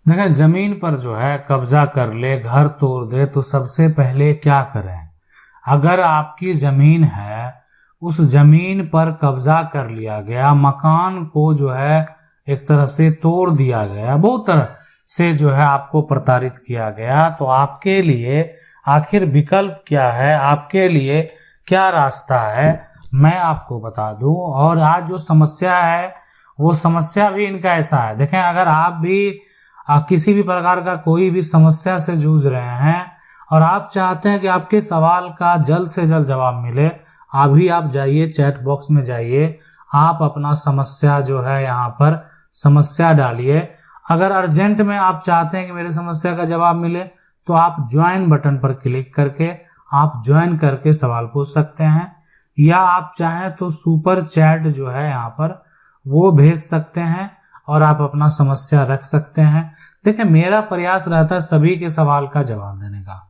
देखिए, जमीन पर जो है कब्जा कर ले, घर तोड़ दे, तो सबसे पहले क्या करें? अगर आपकी जमीन है, उस जमीन पर कब्जा कर लिया गया, मकान को जो है एक तरह से तोड़ दिया गया, बहुत तरह से जो है आपको प्रताड़ित किया गया, तो आपके लिए आखिर विकल्प क्या है, आपके लिए क्या रास्ता है, मैं आपको बता दूं। और आज जो समस्या है वो समस्या भी इनका ऐसा है। देखें, अगर आप भी किसी भी प्रकार का कोई भी समस्या से जूझ रहे हैं और आप चाहते हैं कि आपके सवाल का जल्द से जल्द जवाब मिले, अभी आप जाइए चैट बॉक्स में जाइए, आप अपना समस्या जो है यहाँ पर समस्या डालिए। अगर अर्जेंट में आप चाहते हैं कि मेरी समस्या का जवाब मिले, तो आप ज्वाइन बटन पर क्लिक करके आप ज्वाइन करके सवाल पूछ सकते हैं, या आप चाहें तो सुपर चैट जो है यहाँ पर वो भेज सकते हैं और आप अपना समस्या रख सकते हैं। देखिए, मेरा प्रयास रहता है सभी के सवाल का जवाब देने का,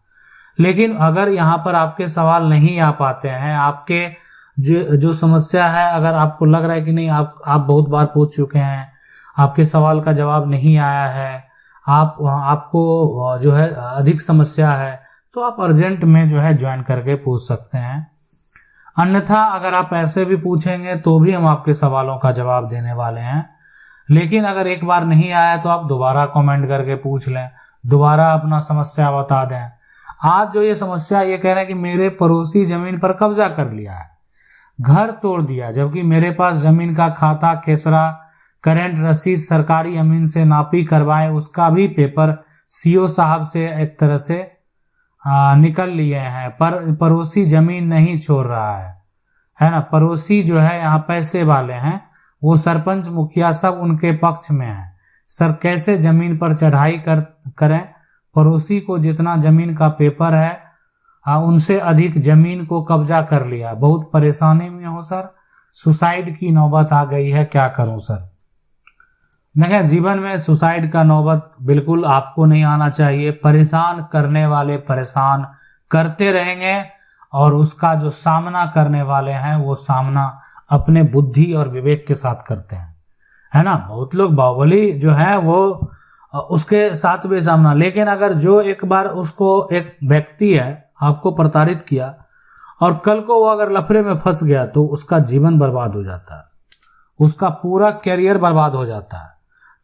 लेकिन अगर यहाँ पर आपके सवाल नहीं आ पाते हैं, आपके जो समस्या है, अगर आपको लग रहा है कि नहीं आप बहुत बार पूछ चुके हैं, आपके सवाल का जवाब नहीं आया है, आपको जो है अधिक समस्या है, तो आप अर्जेंट में जो है ज्वाइन करके पूछ सकते हैं। अन्यथा अगर आप ऐसे भी पूछेंगे तो भी हम आपके सवालों का जवाब देने वाले हैं। लेकिन अगर एक बार नहीं आया तो आप दोबारा कमेंट करके पूछ लें, दोबारा अपना समस्या बता दें। आज जो ये समस्या ये कह रहे हैं कि मेरे पड़ोसी जमीन पर कब्जा कर लिया है, घर तोड़ दिया, जबकि मेरे पास जमीन का खाता, खेसरा, करेंट रसीद सरकारी अमीन से नापी करवाए, उसका भी पेपर सीओ साहब से एक तरह से निकल लिए हैं, पर पड़ोसी जमीन नहीं छोड़ रहा है ना। पड़ोसी जो है यहाँ पैसे वाले हैं, वो सरपंच मुखिया सब उनके पक्ष में है। सर कैसे जमीन पर चढ़ाई करें? पड़ोसी को जितना जमीन का पेपर है उनसे अधिक जमीन को कब्जा कर लिया, बहुत परेशानी में हो सर, सुसाइड की नौबत आ गई है, क्या करूं सर? देखिए, जीवन में सुसाइड का नौबत बिल्कुल आपको नहीं आना चाहिए। परेशान करने वाले परेशान करते रहेंगे और उसका जो सामना करने वाले हैं वो सामना अपने बुद्धि और विवेक के साथ करते हैं, है ना। बहुत लोग बाहुबली जो है वो उसके साथ भी सामना, लेकिन अगर जो एक बार उसको एक व्यक्ति है आपको प्रताड़ित किया और कल को वो अगर लफड़े में फंस गया तो उसका जीवन बर्बाद हो जाता है, उसका पूरा कैरियर बर्बाद हो जाता है।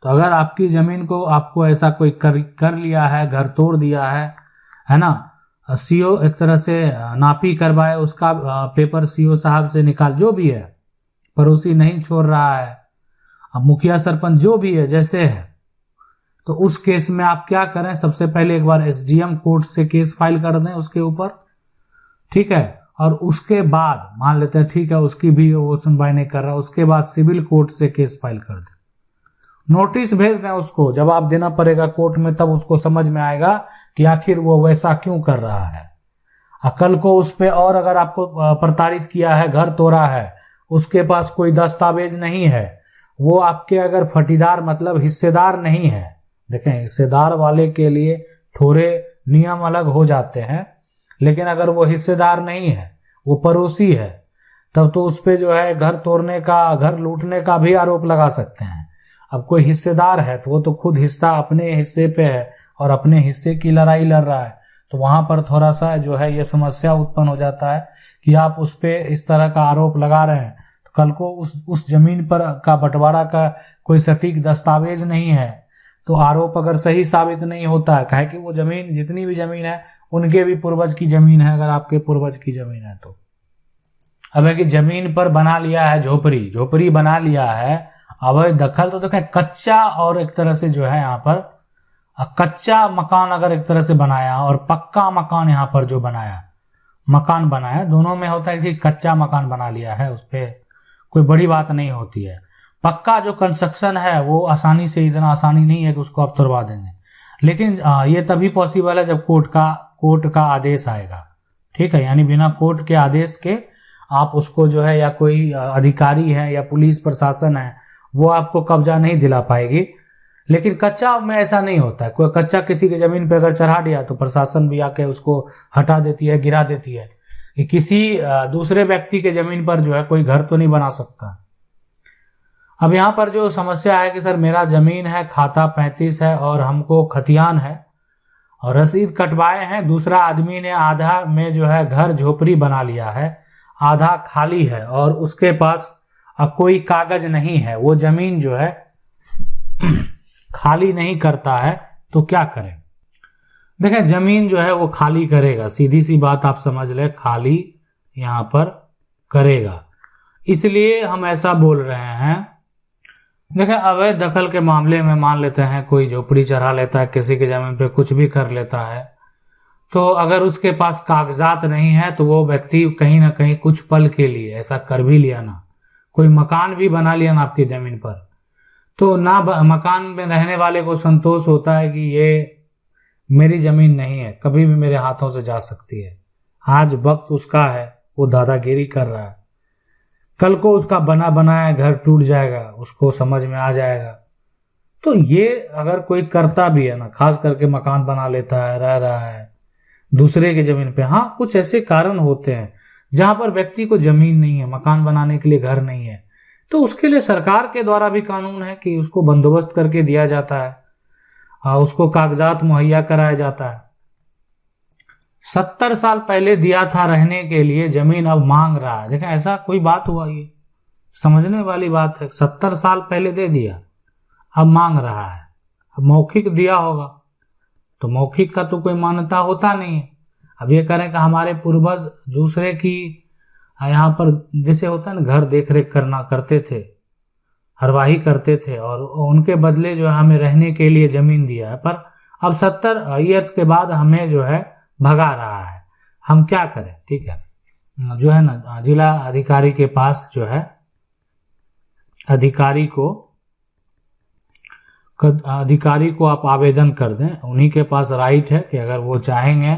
तो अगर आपकी जमीन को आपको ऐसा कोई कर लिया है, घर तोड़ दिया है ना, सीओ एक तरह से नापी करवाए, उसका पेपर सीओ साहब से निकाल, जो भी है, पड़ोसी नहीं छोड़ रहा है, अब मुखिया सरपंच जो भी है जैसे है, तो उस केस में आप क्या करें? सबसे पहले एक बार एसडीएम कोर्ट से केस फाइल कर दें उसके ऊपर, ठीक है। और उसके बाद मान लेते हैं ठीक है उसकी भी वो सुनवाई नहीं कर रहा, उसके बाद सिविल कोर्ट से केस फाइल कर दें, नोटिस भेज दें उसको, जवाब देना पड़ेगा कोर्ट में, तब उसको समझ में आएगा कि आखिर वो वैसा क्यों कर रहा है। कल को उस पे और अगर आपको प्रताड़ित किया है, घर तोड़ा है, उसके पास कोई दस्तावेज नहीं है, वो आपके अगर फटीदार मतलब हिस्सेदार नहीं है, देखें हिस्सेदार वाले के लिए थोड़े नियम अलग हो जाते हैं, लेकिन अगर वो हिस्सेदार नहीं है, वो पड़ोसी है, तब तो उस पे जो है घर तोड़ने का, घर लूटने का भी आरोप लगा सकते हैं। अब कोई हिस्सेदार है तो वो तो खुद हिस्सा अपने हिस्से पे है और अपने हिस्से की लड़ाई लड़ रहा है, तो वहां पर थोड़ा सा जो है ये समस्या उत्पन्न हो जाता है कि आप उस पे इस तरह का आरोप लगा रहे हैं, तो कल को उस जमीन पर का बंटवारा का कोई सटीक दस्तावेज नहीं है, तो आरोप अगर सही साबित नहीं होता है, कहे कि वो जमीन जितनी भी जमीन है उनके भी पूर्वज की जमीन है, अगर आपके पूर्वज की जमीन है तो। अब है कि जमीन पर बना लिया है झोपड़ी बना लिया है, अवैध दखल, तो देखें कच्चा और एक तरह से जो है यहाँ पर कच्चा मकान अगर एक तरह से बनाया और पक्का मकान यहाँ पर जो मकान बनाया, दोनों में होता है कि कच्चा मकान बना लिया है, उस पर कोई बड़ी बात नहीं होती है। पक्का जो कंस्ट्रक्शन है वो आसानी से, इतना आसानी नहीं है कि उसको आप तोड़वा देंगे, लेकिन ये तभी पॉसिबल है जब कोर्ट का आदेश आएगा, ठीक है। यानी बिना कोर्ट के आदेश के आप उसको जो है, या कोई अधिकारी है या पुलिस प्रशासन है, वो आपको कब्जा नहीं दिला पाएगी। लेकिन कच्चा में ऐसा नहीं होता है, कोई कच्चा किसी की जमीन पे अगर चढ़ा दिया तो प्रशासन भी आके उसको हटा देती है, गिरा देती है, कि किसी दूसरे व्यक्ति के जमीन पर जो है कोई घर तो नहीं बना सकता। अब यहाँ पर जो समस्या है कि सर मेरा जमीन है, खाता 35 है और हमको खतियान है और रसीद कटवाए हैं, दूसरा आदमी ने आधा में जो है घर झोपड़ी बना लिया है, आधा खाली है और उसके पास अब कोई कागज नहीं है, वो जमीन जो है खाली नहीं करता है, तो क्या करें? देखें, जमीन जो है वो खाली करेगा, सीधी सी बात आप समझ ले, खाली यहाँ पर करेगा। इसलिए हम ऐसा बोल रहे हैं। देखें, अवैध दखल के मामले में मान लेते हैं कोई झोपड़ी चढ़ा लेता है, किसी की जमीन पे कुछ भी कर लेता है, तो अगर उसके पास कागजात नहीं है तो वो व्यक्ति कहीं ना कहीं कुछ पल के लिए ऐसा कर भी लिया ना, कोई मकान भी बना लिया ना आपकी जमीन पर, तो ना मकान में रहने वाले को संतोष होता है कि ये मेरी जमीन नहीं है, कभी भी मेरे हाथों से जा सकती है, आज वक्त उसका है, वो दादागिरी कर रहा है, कल को उसका बना बनाया घर टूट जाएगा, उसको समझ में आ जाएगा। तो ये अगर कोई करता भी है ना, खास करके मकान बना लेता है, रह रहा है दूसरे की जमीन पे, हाँ कुछ ऐसे कारण होते हैं जहां पर व्यक्ति को जमीन नहीं है, मकान बनाने के लिए घर नहीं है, तो उसके लिए सरकार के द्वारा भी कानून है कि उसको बंदोबस्त करके दिया जाता है, उसको कागजात मुहैया कराया जाता है। 70 साल पहले दिया था रहने के लिए, जमीन अब मांग रहा है। देखें, ऐसा कोई बात हुआ? ये समझने वाली बात है। 70 साल पहले दे दिया, अब मांग रहा है। अब मौखिक दिया होगा तो मौखिक का तो कोई मान्यता होता नहीं है। अब ये करें कि हमारे पूर्वज दूसरे की यहाँ पर जैसे होता है ना, घर देख रेख करना करते थे, हरवाही करते थे और उनके बदले जो है हमें रहने के लिए जमीन दिया है, पर अब 70 ईयर्स के बाद हमें जो है भगा रहा है। हम क्या करें? ठीक है, जो है ना जिला अधिकारी के पास जो है अधिकारी को आप आवेदन कर दें। उन्हीं के पास राइट है कि अगर वो चाहेंगे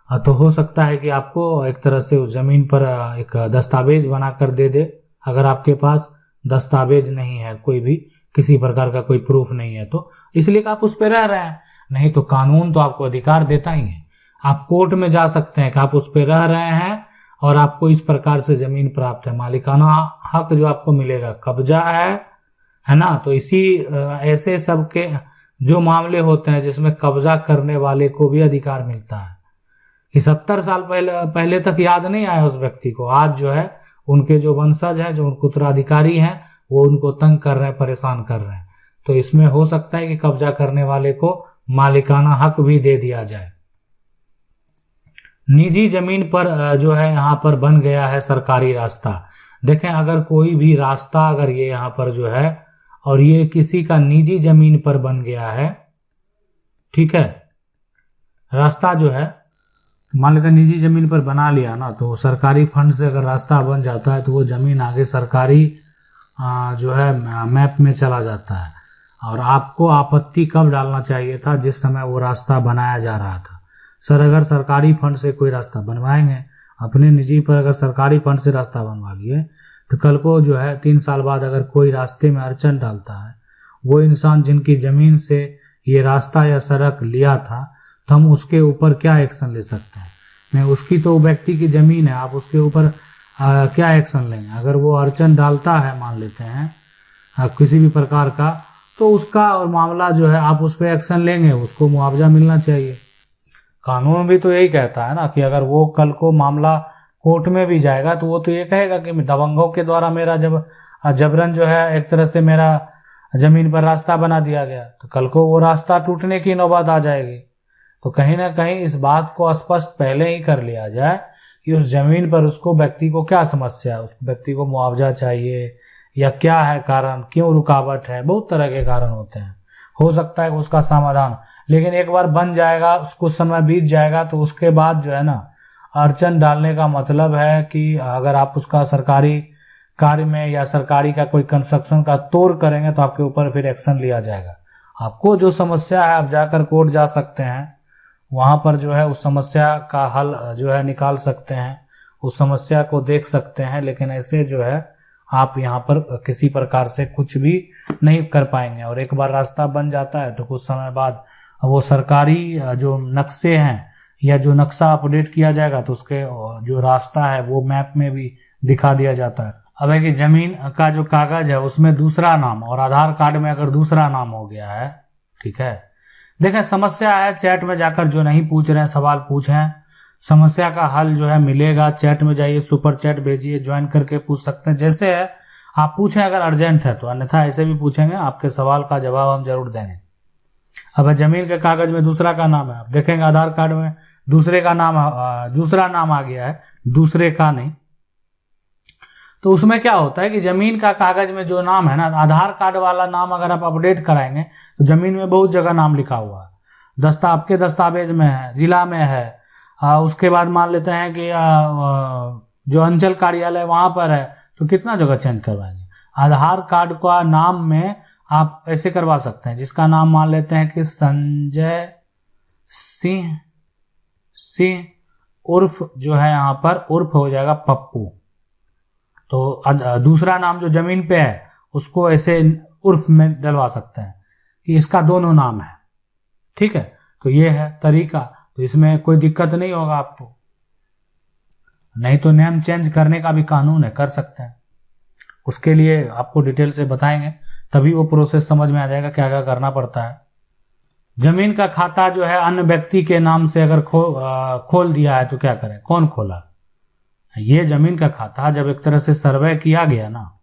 तो हो सकता है कि आपको एक तरह से उस जमीन पर एक दस्तावेज बना कर दे दे। अगर आपके पास दस्तावेज नहीं है, कोई भी किसी प्रकार का कोई प्रूफ नहीं है, तो इसलिए कि आप उस पर रह रहे हैं। नहीं तो कानून तो आपको अधिकार देता ही है। आप कोर्ट में जा सकते हैं कि आप उस पर रह रहे हैं और आपको इस प्रकार से जमीन प्राप्त है, मालिकाना हक जो आपको मिलेगा, कब्जा है ना। तो इसी ऐसे सब के जो मामले होते हैं जिसमें कब्जा करने वाले को भी अधिकार मिलता है। कि 70 साल पहले तक याद नहीं आया उस व्यक्ति को, आज जो है उनके जो वंशज हैं, जो उनके उत्तराधिकारी हैं, वो उनको तंग कर रहे हैं, परेशान कर रहे हैं। तो इसमें हो सकता है कि कब्जा करने वाले को मालिकाना हक भी दे दिया जाए। निजी जमीन पर जो है यहाँ पर बन गया है सरकारी रास्ता। देखें, अगर कोई भी रास्ता अगर ये यहाँ पर जो है और ये किसी का निजी जमीन पर बन गया है, ठीक है, रास्ता जो है मान लेते हैं निजी जमीन पर बना लिया ना, तो सरकारी फंड से अगर रास्ता बन जाता है तो वो जमीन आगे सरकारी जो है मैप में चला जाता है। और आपको आपत्ति कब डालना चाहिए था? जिस समय वो रास्ता बनाया जा रहा था। सर, अगर सरकारी फंड से कोई रास्ता बनवाएंगे, अपने निजी पर अगर सरकारी फंड से रास्ता बनवा लिए, तो कल को जो है 3 साल बाद अगर कोई रास्ते में अड़चन डालता है, वो इंसान जिनकी जमीन से ये रास्ता या सड़क लिया था, तो हम उसके ऊपर क्या एक्शन ले सकते हैं? नहीं, उसकी तो व्यक्ति की जमीन है, आप उसके ऊपर क्या एक्शन लेंगे? अगर वो अड़चन डालता है, मान लेते हैं किसी भी प्रकार का, तो उसका और मामला जो है आप उस पर एक्शन लेंगे, उसको मुआवजा मिलना चाहिए। कानून भी तो यही कहता है ना कि अगर वो कल को मामला कोर्ट में भी जाएगा तो वो तो ये कहेगा कि दबंगों के द्वारा मेरा जबरन जो है एक तरह से मेरा जमीन पर रास्ता बना दिया गया, तो कल को वो रास्ता टूटने की नौबत आ जाएगी। तो कहीं ना कहीं इस बात को स्पष्ट पहले ही कर लिया जाए कि उस जमीन पर उसको व्यक्ति को क्या समस्या है, उस व्यक्ति को मुआवजा चाहिए या क्या है कारण, क्यों रुकावट है, बहुत तरह के कारण होते हैं। हो सकता है उसका समाधान, लेकिन एक बार बन जाएगा, कुछ समय बीत जाएगा, तो उसके बाद जो है ना अड़चन डालने का मतलब है कि अगर आप उसका सरकारी कार्य में या सरकारी का कोई कंस्ट्रक्शन का तोड़ करेंगे तो आपके ऊपर फिर एक्शन लिया जाएगा। आपको जो समस्या है आप जाकर कोर्ट जा सकते हैं, वहां पर जो है उस समस्या का हल जो है निकाल सकते हैं, उस समस्या को देख सकते हैं, लेकिन ऐसे जो है आप यहाँ पर किसी प्रकार से कुछ भी नहीं कर पाएंगे। और एक बार रास्ता बन जाता है तो कुछ समय बाद वो सरकारी जो नक्शे हैं या जो नक्शा अपडेट किया जाएगा तो उसके जो रास्ता है वो मैप में भी दिखा दिया जाता है। अब है कि जमीन का जो कागज है उसमें दूसरा नाम और आधार कार्ड में अगर दूसरा नाम हो गया है, ठीक है। देखें समस्या है, चैट में जाकर जो नहीं पूछ रहे हैं सवाल पूछें, समस्या का हल जो है मिलेगा। चैट में जाइए, सुपर चैट भेजिए, ज्वाइन करके पूछ सकते हैं। जैसे है आप पूछें अगर अर्जेंट है तो, अन्यथा ऐसे भी पूछेंगे, आपके सवाल का जवाब हम जरूर देंगे। अब जमीन के कागज में दूसरा का नाम है, आप देखेंगे आधार कार्ड में दूसरे का नाम, दूसरा नाम आ गया है, दूसरे का नहीं। तो उसमें क्या होता है कि जमीन का कागज में जो नाम है ना, आधार कार्ड वाला नाम अगर आप अपडेट कराएंगे तो जमीन में बहुत जगह नाम लिखा हुआ है, आपके दस्तावेज में है, जिला में है, उसके बाद मान लेते हैं कि जो अंचल कार्यालय वहां पर है, तो कितना जगह चेंज करवाएंगे। आधार कार्ड का नाम में आप ऐसे करवा सकते हैं, जिसका नाम मान लेते हैं कि संजय सिंह उर्फ जो है यहाँ पर उर्फ हो जाएगा पप्पू। तो दूसरा नाम जो जमीन पे है उसको ऐसे उर्फ में डलवा सकते हैं कि इसका दोनों नाम है, ठीक है। तो ये है तरीका, तो इसमें कोई दिक्कत नहीं होगा आपको। नहीं तो नेम चेंज करने का भी कानून है, कर सकते हैं। उसके लिए आपको डिटेल से बताएंगे, तभी वो प्रोसेस समझ में आ जाएगा क्या क्या करना पड़ता है। जमीन का खाता जो है अन्य व्यक्ति के नाम से अगर खोल दिया है तो क्या करें, कौन खोला। ये जमीन का खाता जब एक तरह से सर्वे किया गया ना,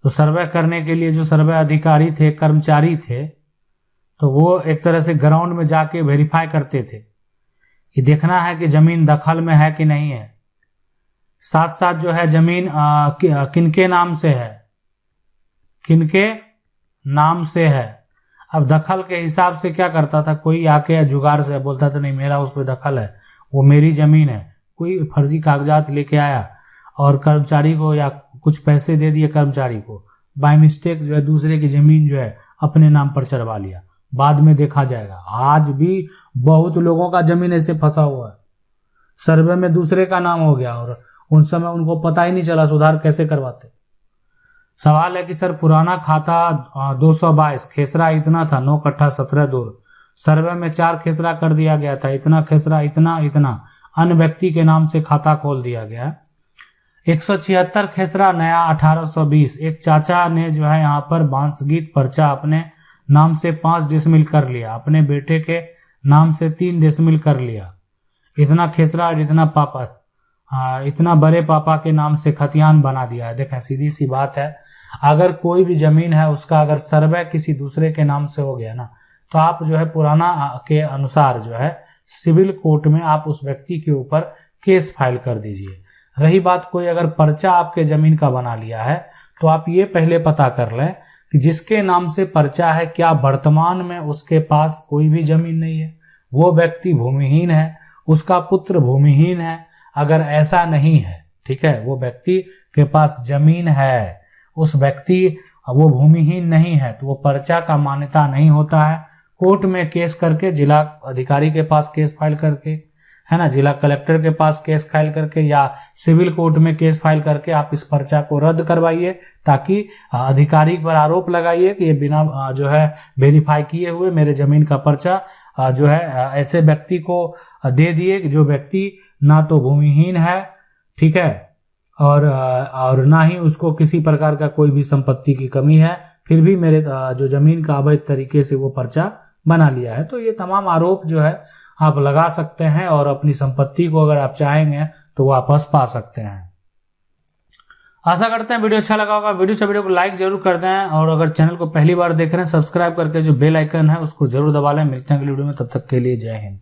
तो सर्वे करने के लिए जो सर्वे अधिकारी थे, कर्मचारी थे, तो वो एक तरह से ग्राउंड में जाके वेरीफाई करते थे कि देखना है कि जमीन दखल में है कि नहीं है। साथ साथ जो है जमीन किनके नाम से है, किनके नाम से है। अब दखल के हिसाब से क्या करता था, कोई आके जुगाड़ से बोलता था नहीं मेरा उस पर दखल है, वो मेरी जमीन है। कोई फर्जी कागजात लेके आया और कर्मचारी को या कुछ पैसे दे दिए कर्मचारी को, बाय मिस्टेक जो है दूसरे की जमीन जो है अपने नाम पर चढ़वा लिया, बाद में देखा जाएगा। आज भी बहुत लोगों का जमीन ऐसे फंसा हुआ है, सर्वे में दूसरे का नाम हो गया और उन समय उनको पता ही नहीं चला, सुधार कैसे करवाते। सवाल है कि सर पुराना खाता 222 खेसरा इतना था, 9 कट्ठा 17 दूर, सर्वे में 4 खेसरा कर दिया गया था, इतना खेसरा इतना अन्य व्यक्ति के नाम से खाता खोल दिया गया। 176 खेसरा नया 1820। एक चाचा ने जो है यहाँ पर बांसगीत पर्चा अपने नाम से 5 डिसमिल कर लिया, अपने बेटे के नाम से 3 डिसमिल कर लिया। इतना खेसरा इतना पापा, इतना बड़े पापा के नाम से खतियान बना दिया है। देखें सीधी सी बात है, अगर कोई भी जमीन है उसका अगर सर्वे किसी दूसरे के नाम से हो गया ना, तो आप जो है पुराना के अनुसार जो है सिविल कोर्ट में आप उस व्यक्ति के ऊपर केस फाइल कर दीजिए। रही बात कोई अगर पर्चा आपके जमीन का बना लिया है, तो आप ये पहले पता कर लें कि जिसके नाम से पर्चा है क्या वर्तमान में उसके पास कोई भी जमीन नहीं है, वो व्यक्ति भूमिहीन है, उसका पुत्र भूमिहीन है। अगर ऐसा नहीं है, ठीक है, वो व्यक्ति के पास जमीन है, उस व्यक्ति वो भूमिहीन नहीं है, तो वो पर्चा का मान्यता नहीं होता है। कोर्ट में केस करके, जिला अधिकारी के पास केस फाइल करके, है ना, जिला कलेक्टर के पास केस फाइल करके या सिविल कोर्ट में केस फाइल करके आप इस पर्चा को रद्द करवाइए, ताकि अधिकारी पर आरोप लगाइए कि ये बिना जो है वेरीफाई किए हुए मेरे जमीन का पर्चा जो है ऐसे व्यक्ति को दे दिए जो व्यक्ति ना तो भूमिहीन है, ठीक है, और ना ही उसको किसी प्रकार का कोई भी संपत्ति की कमी है, फिर भी मेरे जो जमीन का अवैध तरीके से वो पर्चा बना लिया है। तो ये तमाम आरोप जो है आप लगा सकते हैं और अपनी संपत्ति को अगर आप चाहेंगे तो वापस पा सकते हैं। आशा करते हैं वीडियो अच्छा लगा होगा। वीडियो को लाइक जरूर कर दें और अगर चैनल को पहली बार देख रहे हैं सब्सक्राइब करके जो बेल आइकन है उसको जरूर दबा लें। मिलते हैं अगली वीडियो में, तब तक के लिए जय हिंद।